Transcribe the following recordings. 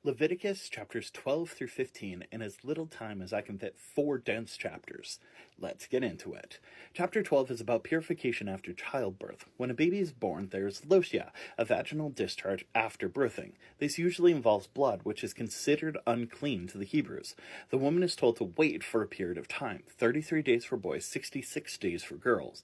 Leviticus chapters 12 through 15 in as little time as I can fit 4 dense chapters. Let's get into it. Chapter 12 is about purification after childbirth. When a baby is born, there is lotia, a vaginal discharge after birthing. This usually involves blood, which is considered unclean to the Hebrews. The woman is told to wait for a period of time, 33 days for boys, 66 days for girls.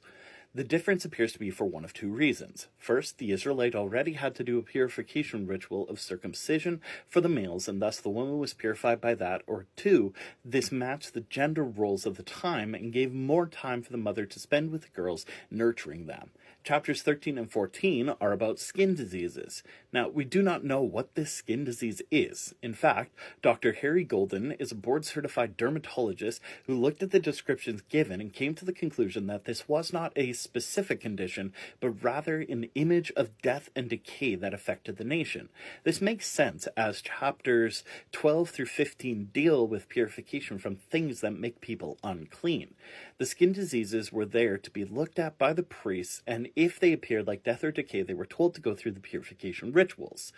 The difference appears to be for one of 2 reasons. First, the Israelite already had to do a purification ritual of circumcision for the males, and thus the woman was purified by that, or 2, this matched the gender roles of the time and gave more time for the mother to spend with the girls, nurturing them. Chapters 13 and 14 are about skin diseases. Now, we do not know what this skin disease is. In fact, Dr. Harry Golden is a board-certified dermatologist who looked at the descriptions given and came to the conclusion that this was not a specific condition, but rather an image of death and decay that affected the nation. This makes sense as chapters 12 through 15 deal with purification from things that make people unclean. The skin diseases were there to be looked at by the priests, and if they appeared like death or decay, they were told to go through the purification rituals.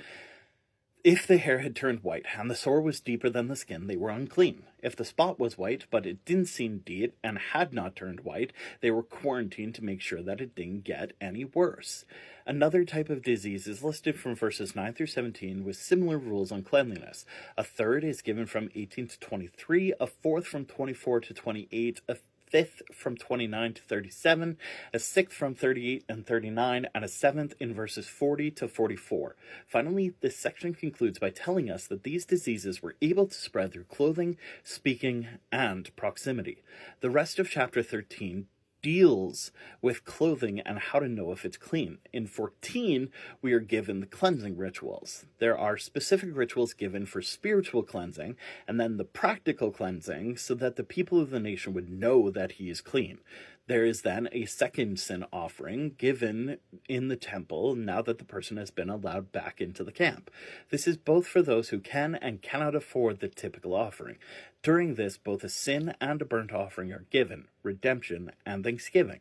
If the hair had turned white and the sore was deeper than the skin, they were unclean. If the spot was white, but it didn't seem deep and had not turned white, they were quarantined to make sure that it didn't get any worse. Another type of disease is listed from verses 9 through 17 with similar rules on cleanliness. A third is given from 18 to 23, a fourth from 24 to 28, a fifth from 29 to 37, a sixth from 38 and 39, and a seventh in verses 40 to 44. Finally, this section concludes by telling us that these diseases were able to spread through clothing, speaking, and proximity. The rest of chapter 13 deals with clothing and how to know if it's clean. In 14, we are given the cleansing rituals. There are specific rituals given for spiritual cleansing, and then the practical cleansing so that the people of the nation would know that he is clean. There is then a second sin offering given in the temple now that the person has been allowed back into the camp. This is both for those who can and cannot afford the typical offering. During this, both a sin and a burnt offering are given, redemption and thanksgiving.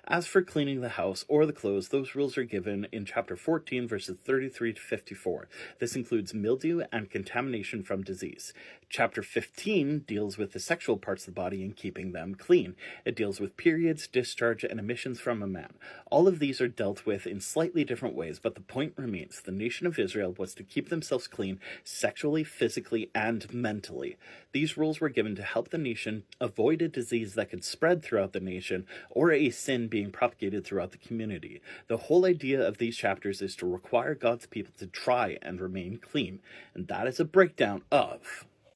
As for cleaning the house or the clothes, those rules are given in chapter 14, verses 33 to 54. This includes mildew and contamination from disease. Chapter 15 deals with the sexual parts of the body and keeping them clean. It deals with periods, discharge, and emissions from a man. All of these are dealt with in slightly different ways, but the point remains. The nation of Israel was to keep themselves clean sexually, physically, and mentally. These rules were given to help the nation avoid a disease that could spread throughout the nation or a sin being propagated throughout the community. The whole idea of these chapters is to require God's people to try and remain clean, and that is a breakdown of